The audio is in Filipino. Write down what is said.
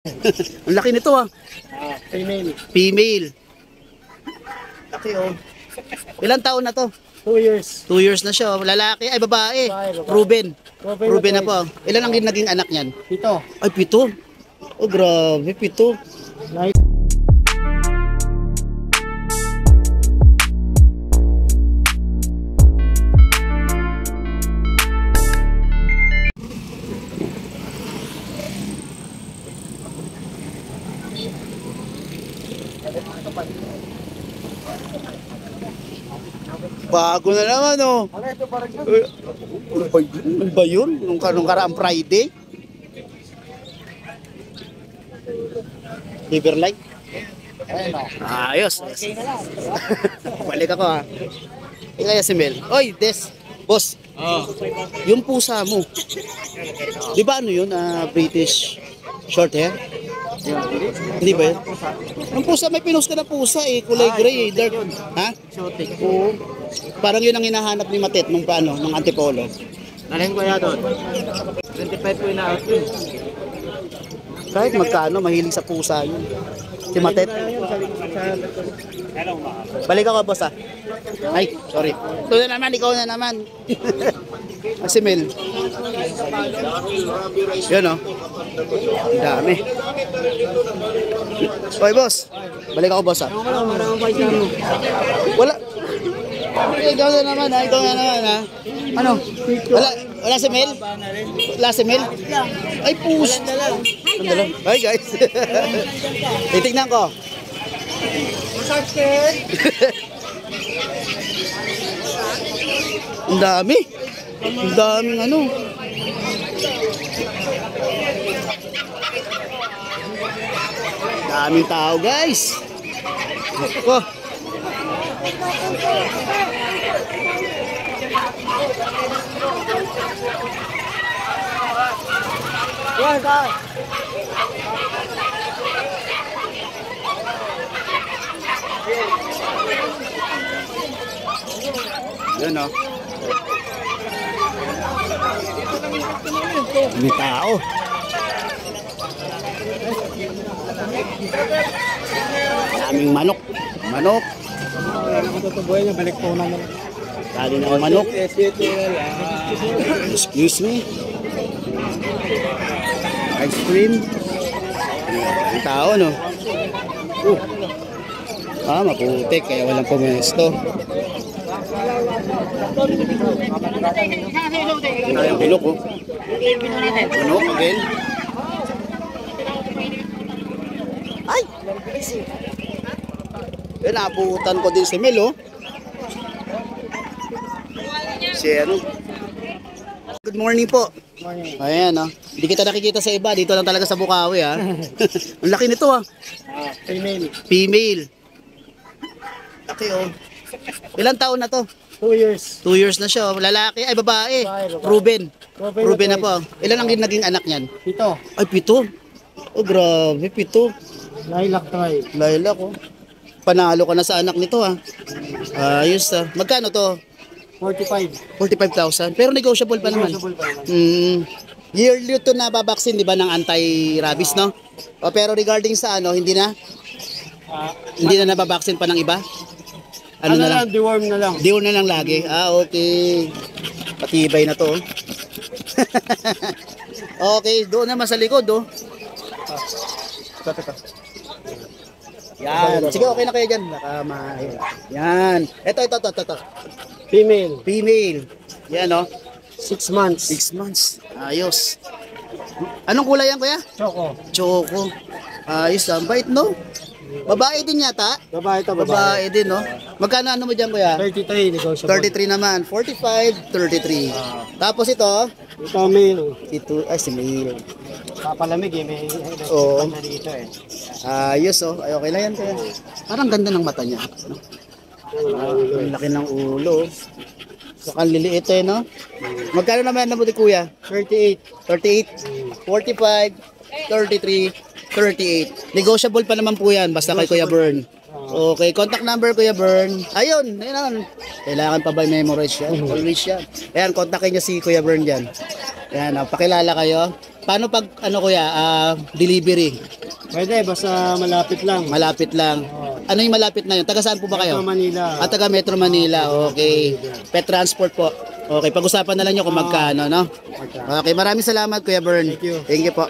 Ang laki nito ah. Female. Female. Laki oh. Ilang taon na to? 2 years. 2 years na siya. Lalaki, ay babae. Babae. Proven. Proven na na po. Ilan ang naging anak niyan? Ito. Ay, 7. Oh, grabe, 7. Nice. Bago na naman oh. Ano ba yun? Nung karaang Friday? Liver light? Ayos. Balik ako ha. Kaya si Mel. Oy, Des. Boss. Yung pusa mo. Di ba ano yun? British short hair? Hindi ba yun? Ang pusa, may pinost ka na pusa eh. Kulay gray eh. Dark. Ha? Oo. Parang yun ang hinahanap ni Matet nung paano, nung Antipolo. Nalhin ko yan doon. 25 po yung na-out yun. Kahit magkano, mahilig sa pusa yun. Si Matet. Balik ako, boss ah. Ay, sorry. Ito na naman, ikaw na naman. Si Mel. Yun oh. Ang dami. Oy, boss. Balik ako, boss ah. Wala. Ikaw na naman ha, ikaw na naman ha. Ano? Wala si Mel? Wala si Mel? Ay, push. Hi guys. Titignan ko. Ang dami. Ang daming ano. Daming tao guys. Oh. Yun o. May tao. Daming manok. Manok. Tutubuhin niya, balik po naman. Dali na ang manok. Excuse me. Ice cream. Ang tao no. Maputik kaya walang pumesto. Ang bilok oh. Manok again. Ay! Nabutan ko din si Mel oh. Si ano? Good morning po. Morning. Ayan oh. Hindi kita nakikita sa iba. Dito lang talaga sa Bukawi ha. Ang laki nito ah. Female. Female. Laki oh. Ilang taon na to? 2 years. 2 years na siya. Lalaki, ay babae. Proven. Proven na po. Ilan ang naging anak niyan? Ito. Ay, 7. Oh, grabe, 7. Lilac try. Lilac oh. Panalo ka na sa anak nito ha. Ayos ah. Magkano to? 45. 45,000. Pero negotiable pa naman. Negotiable pa naman. Yearly to na babaksin, di ba, ng anti-rabies, no? O, pero regarding sa ano, hindi na? Hindi na nababaksin pa ng iba? Ano na lang? Deworm na lang. Deworm na lang lagi. Okay. Patibay na to. Okay, doon naman sa likod, oh. Yan. Sige, okay na kayo dyan. Yan. Ito. Female. Female. Yan, oh. 6 months. 6 months. Ayos. Anong kulay yan, kuya? Choco. Choco. Ayos, ang bait, no? Babae din yata? Babae to, Babae din, no? Magkano ano mo dyan, kuya? 33 negotiable. 33 naman. 45, 33. Tapos ito, Ito male. si Male. Papalamig eh. May Oo. na dito eh. Ayos, oh. Ay, okay lang yan, kuya. Parang ganda ng mata niya. No? Ang laki ng ulo. Mukhang liliit eh, no? Magkano naman na mo di, kuya? 38. 38, 45, 33, 38. Negotiable pa naman po yan, basta kay Kuya Bern. Okay, contact number Kuya Bern. Ayun, ayun. Kailangan pa ba memorize yan? Always yan. Ayan, kontakin niya si Kuya Bern dyan. Ayan, pakilala kayo. Paano pag ano kuya, delivery? Pwede, basta malapit lang. Malapit lang. Ano yung malapit na yun? Taga saan po ba kayo? Metro Manila. Taga Metro Manila. Okay. Pet transport po. Okay, pag-usapan na lang nyo kung magkano, no? Okay, maraming salamat Kuya Bern. Thank you. Thank you po.